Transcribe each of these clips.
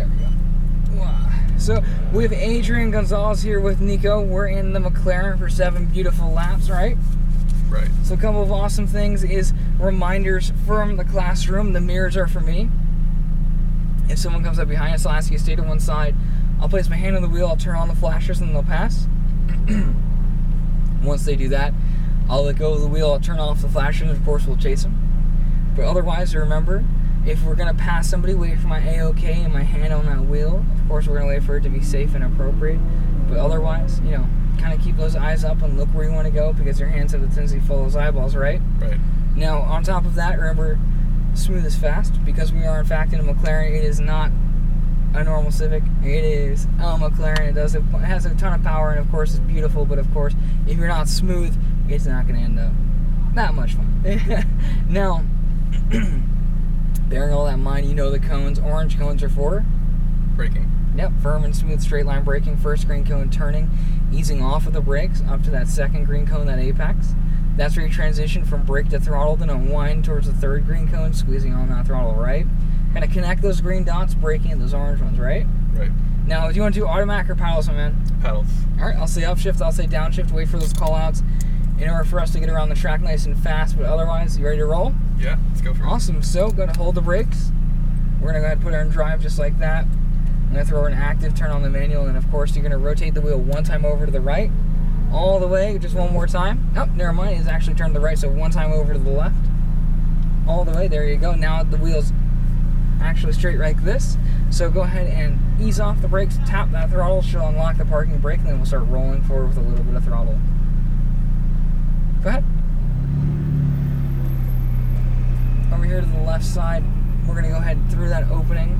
There we go. Wow. So we have Adrian Gonzalez here with Nico. We're in the McLaren for 7 beautiful laps, right? Right. So a couple of awesome things is reminders from the classroom. The mirrors are for me. If someone comes up behind us, I'll ask you to stay to one side. I'll place my hand on the wheel, I'll turn on the flashers, and they'll pass. Once they do that, I'll let go of the wheel, I'll turn off the flashers, and of course we'll chase them. But otherwise, remember, if we're going to pass somebody, wait for my A-OK and my hand on that wheel. Of course, we're going to wait for it to be safe and appropriate. But otherwise, you know, kind of keep those eyes up and look where you want to go, because your hands have a tendency to follow those eyeballs, right? Right. Now, on top of that, remember, smooth is fast. Because we are, in fact, in a McLaren, it is not a normal Civic. It is a McLaren. It has a ton of power, and of course, it's beautiful. But of course, if you're not smooth, it's not going to end up that much fun. Now, bearing all that in mind, you know the cones. Orange cones are for Braking. Yep, firm and smooth straight line braking. First green cone turning, easing off of the brakes up to that second green cone, that apex. That's where you transition from brake to throttle, then unwind towards the third green cone, squeezing on that throttle, right? Kind of connect those green dots, braking those orange ones, right? Right. Now, do you want to do automatic or paddles, my man? Paddles. All right, I'll say upshift, I'll say downshift, wait for those call-outs in order for us to get around the track nice and fast, but otherwise, you ready to roll? Yeah, let's go for it. Awesome, so go to hold the brakes. We're going to go ahead and put her in drive just like that. I'm going to throw her in active, turn on the manual, and of course, you're going to rotate the wheel one time over to the right, all the way, just one more time. Oh, never mind, it's actually turned to the right, so one time over to the left. All the way, there you go. Now the wheel's actually straight like this. So go ahead and ease off the brakes, tap that throttle, she'll unlock the parking brake, and then we'll start rolling forward with a little bit of throttle. Go ahead. Over here to the left side, we're going to go ahead through that opening.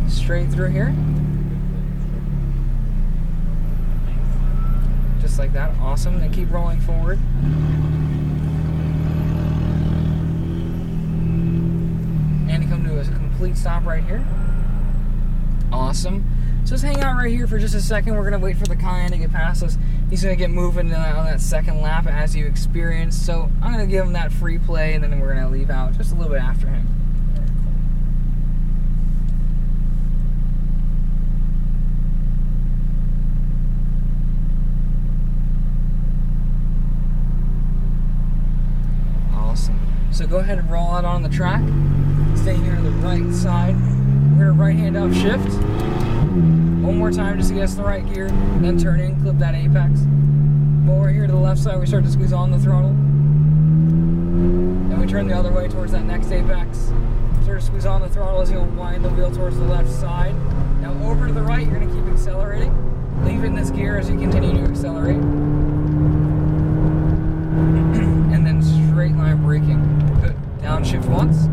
Straight through here. Just like that. Awesome. Then keep rolling forward. And come to a complete stop right here. Awesome. So just hang out right here for just a second. We're going to wait for the Cayenne to get past us. He's going to get moving on that second lap as you experience. So I'm going to give him that free play, and then we're going to leave out just a little bit after him. Awesome. So go ahead and roll out on the track. Stay here to the right side. We're going to right hand upshift. One more time just to get us the right gear. Then turn in, clip that apex. Over here to the left side, we start to squeeze on the throttle. Then we turn the other way towards that next apex. Start to squeeze on the throttle as you wind the wheel towards the left side. Now over to the right, you're going to keep accelerating. Leave it in this gear as you continue to accelerate. And then straight line braking. Good. Downshift once.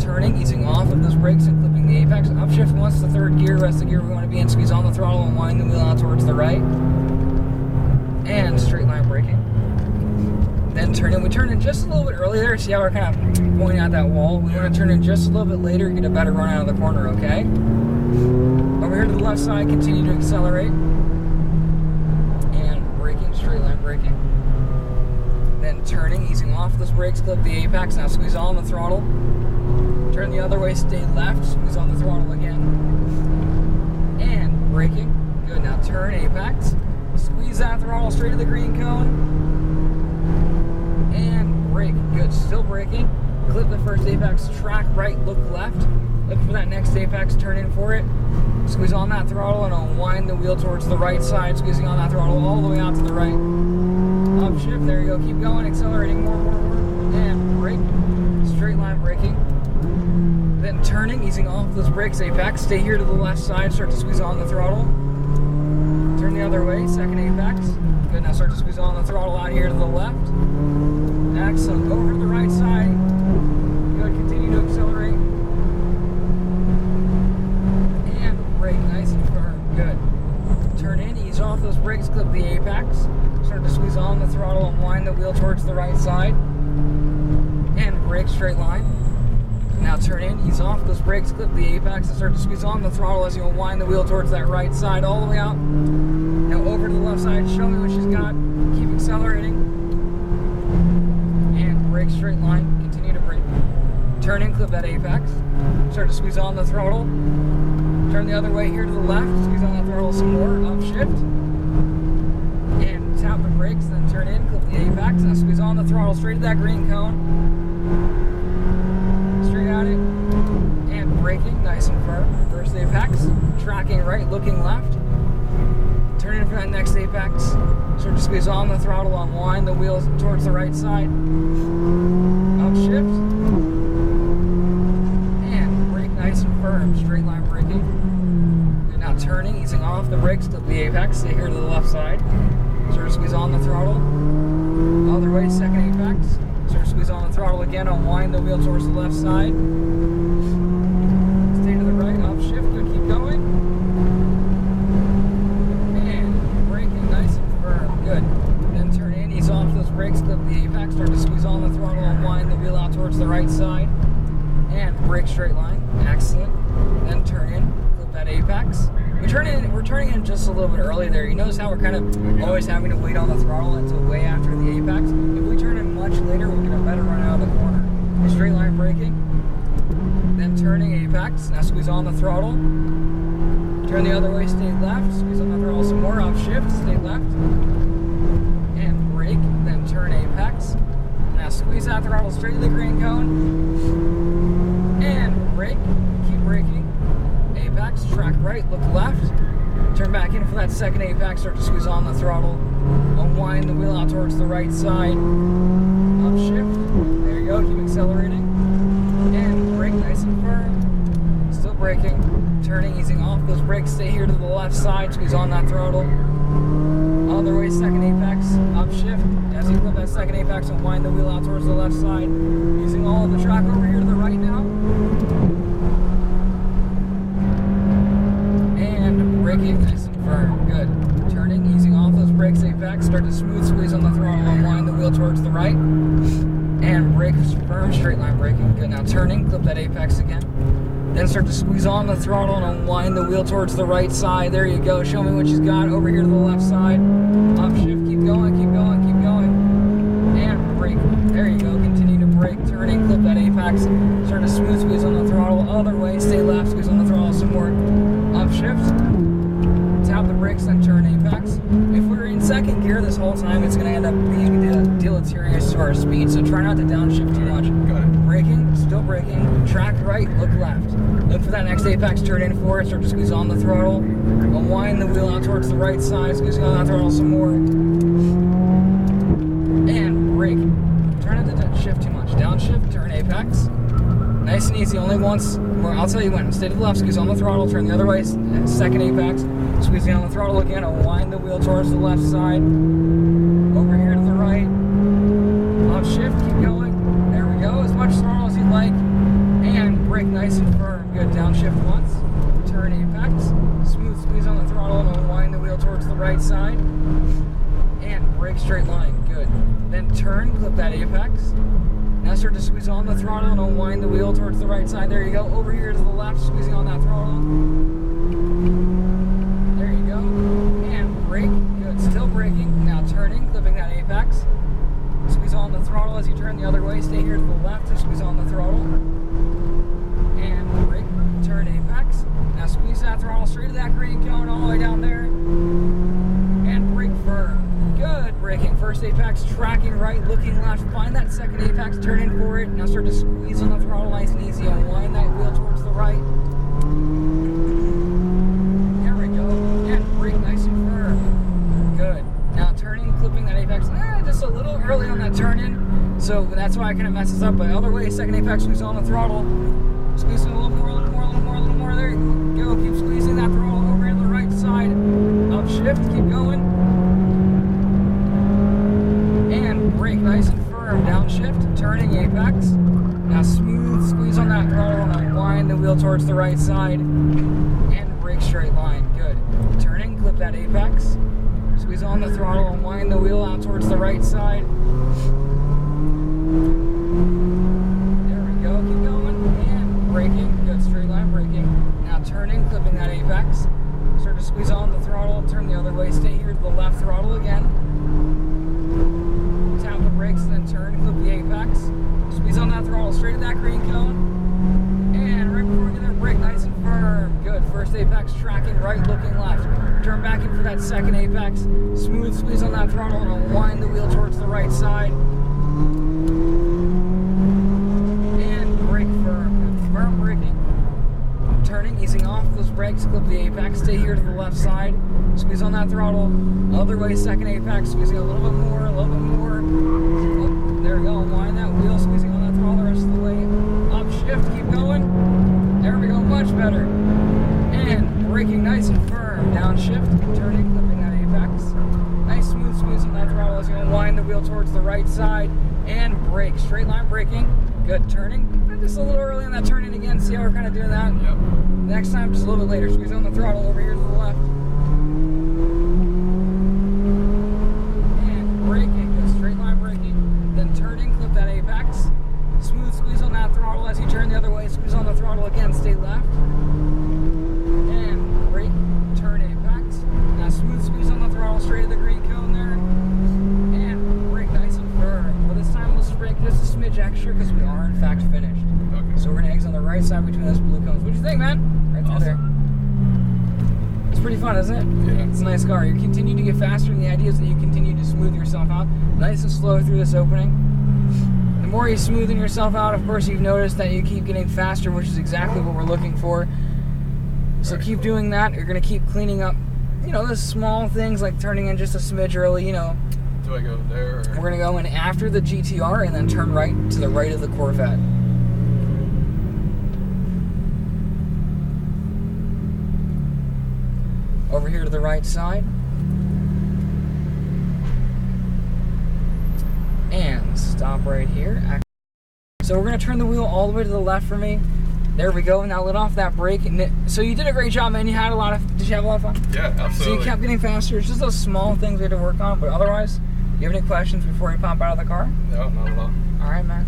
Turning, easing off of those brakes and clipping the apex. Upshift once, the third gear, rest of the gear we want to be in. Squeeze on the throttle and wind the wheel out towards the right. And straight line braking. Then turn in. We turn in just a little bit early there. See how we're kind of pointing out that wall? We want to turn in just a little bit later, get a better run out of the corner, okay? Over here to the left side, continue to accelerate. And braking, straight line braking. Then turning, easing off those brakes, clip the apex. Now squeeze on the throttle. Turn the other way, stay left, squeeze on the throttle again. And braking. Good, now turn apex. Squeeze that throttle straight to the green cone. And brake. Good, still braking. Clip the first apex, track right, look left. Look for that next apex, turn in for it. Squeeze on that throttle and unwind the wheel towards the right side, squeezing on that throttle all the way out to the right. Upshift, there you go, keep going, accelerating more. And brake. Straight line braking. Then turning, easing off those brakes, apex. Stay here to the left side, start to squeeze on the throttle. Turn the other way, second apex. Good, now start to squeeze on the throttle out here to the left. Excellent, over to the right side. Good, continue to accelerate. And brake, nice and firm, good. Turn in, ease off those brakes, clip the apex. Start to squeeze on the throttle and wind the wheel towards the right side. And brake, straight line. Now turn in, ease off those brakes, clip the apex, and start to squeeze on the throttle as you wind the wheel towards that right side all the way out. Now over to the left side, show me what she's got. Keep accelerating. And brake, straight line, continue to brake. Turn turn in, clip that apex. Start to squeeze on the throttle. Turn the other way here to the left. Squeeze on that throttle some more. Upshift. And tap the brakes, then turn in, clip the apex. Now squeeze on the throttle straight at that green cone. Straight at it. And braking, nice and firm. Reverse the apex. Tracking right, looking left. Turn in for that next apex. Start to squeeze on the throttle, unwind the wheels towards the right side. Upshift. And brake nice and firm. Straight line braking. Good, now turning, easing off the brakes, clip the apex. Stay here to the left side. Start to squeeze on the throttle. Other way, second apex. Start to squeeze on the throttle again, unwind the wheel towards the left side. Stay to the right, upshift, good, keep going. And braking nice and firm, good. Then turn in, ease off those brakes, clip the apex, start to squeeze on the throttle, unwind the wheel out towards the right side. And brake straight line, excellent. Then turn in, clip that apex. We're turning in just a little bit early there. You notice how we're kind of always having to wait on the throttle until way after the apex. If we turn in much later, we'll get a better run out of the corner. Straight line braking, then turning apex. Now squeeze on the throttle. Turn the other way, stay left. Squeeze on the throttle some more, upshift, stay left. And brake, then turn apex. Now squeeze that throttle straight to the green cone. And brake, keep braking. Apex, track right, look left. Turn back in for that second apex, start to squeeze on the throttle. Unwind the wheel out towards the right side. Upshift. There you go, keep accelerating. And brake nice and firm. Still braking. Turning, easing off those brakes. Stay here to the left side, squeeze on that throttle. Other way, second apex. Upshift. As you clip that second apex, unwind the wheel out towards the left side. Using all of the track over here to the right now. Braking nice and firm, good. Turning, easing off those brakes, apex, start to smooth squeeze on the throttle, unwind the wheel towards the right, and brake firm, straight line braking, good. Now turning, clip that apex again, then start to squeeze on the throttle and unwind the wheel towards the right side. There you go, show me what she's got, over here to the left side, upshift, keep going, keep going, keep going, and brake, there you go, continue to brake, turning, clip that apex, start to smooth squeeze on the throttle, other way, stay left, squeeze on the throttle some more, upshift, tap the brakes, then turn apex. If we're in second gear this whole time, it's going to end up being deleterious to our speed, so try not to downshift too much. Got it. Braking, still braking, track right, look left. Look for that next apex, turn in for it, start to squeeze on the throttle, unwind the wheel out towards the right side, squeezing on that throttle some more, and brake. Try not to shift too much. Downshift, turn apex. Nice and easy, only once. I'll tell you when. Stay to the left, squeeze on the throttle, turn the other way, second apex, squeezing on the throttle again, unwind the wheel towards the left side, over here to the right, upshift, keep going, there we go, as much throttle as you'd like, and brake nice and firm, good, downshift once, turn apex, smooth squeeze on the throttle and unwind the wheel towards the right side, and brake straight line, good, then turn, clip that apex. Now start to squeeze on the throttle and unwind the wheel towards the right side. There you go. Over here to the left, squeezing on that throttle. There you go. And brake. Good. Still braking. Now turning, clipping that apex. Squeeze on the throttle as you turn the other way. Stay here to the left and squeeze on the throttle. And brake. Turn apex. Now squeeze that throttle straight to that green cone all the way down there. And brake firm. Good, braking. First apex, tracking right, looking left. Find that second apex, turn in for it. Now start to squeeze on the throttle nice and easy. Unwind that wheel towards the right. There we go. And brake nice and firm. Good. Now turning, clipping that apex. Just a little early on that turn in. So that's why I kind of messes up. But other way, second apex, squeeze on the throttle. Squeezing a little more, a little more, a little more, a little more. There you go. Keep squeezing that throttle over to the right side. Upshift, keep going. Brake nice and firm, downshift, turning apex. Now smooth squeeze on that throttle and unwind the wheel towards the right side. And brake straight line, good. Turning, clip that apex. Squeeze on the throttle, unwind the wheel out towards the right side. There we go, keep going. And braking, good, straight line braking. Now turning, clipping that apex. Start to squeeze on the throttle, turn the other way, stay here to the left throttle again. Tap the brakes, then turn, clip the apex. Squeeze on that throttle, straight at that green cone. And right before we get there, brake nice and firm. Good. First apex, tracking right, looking left. Turn back in for that second apex. Smooth squeeze on that throttle and unwind the wheel towards the right side. And brake firm. Good. Firm braking. Turning, easing off those brakes, clip the apex, stay here to the left side. Squeeze on that throttle. Other way, second apex, squeezing a little bit more, a little bit more. Oh, there we go. Unwind that wheel, squeezing on that throttle the rest of the way. Up, shift, keep going. There we go, much better. And braking nice and firm. Downshift, turning, clipping that apex. Nice smooth squeeze on that throttle as you unwind the wheel towards the right side. And brake, straight line braking. Good, turning. Just a little early on that turning again. See how we're kind of doing that? Yep. Next time, just a little bit later. Squeeze on the throttle over here to the left. And braking, good straight line braking. Then turning, clip that apex. Smooth squeeze on that throttle as you turn the other way. Squeeze on the throttle again, stay left. And brake, turn apex. Now smooth squeeze on the throttle, straight at the green cone there. And brake nice and firm. But this time we'll brake just a smidge extra because we are in fact finished. Okay. So we're gonna exit on the right side between those blue cones. What do you think, man? Right through there. It's pretty fun, isn't it? Yeah. It's a nice car. You continue to get faster, and the idea is that you continue to smooth yourself out nice and slow through this opening. The more you smoothen yourself out, of course, you've noticed that you keep getting faster, which is exactly what we're looking for. So Very keep cool. doing that. You're gonna keep cleaning up, the small things like turning in just a smidge early. Do I go there? Or? We're gonna go in after the GTR and then turn right to the right of the Corvette. Over here to the right side. And stop right here. So we're going to turn the wheel all the way to the left for me. There we go. Now let off that brake. So you did a great job, man. Did you have a lot of fun? Yeah, absolutely. So you kept getting faster. It's just those small things we had to work on. But otherwise, do you have any questions before you pop out of the car? No, not at all. All right, man.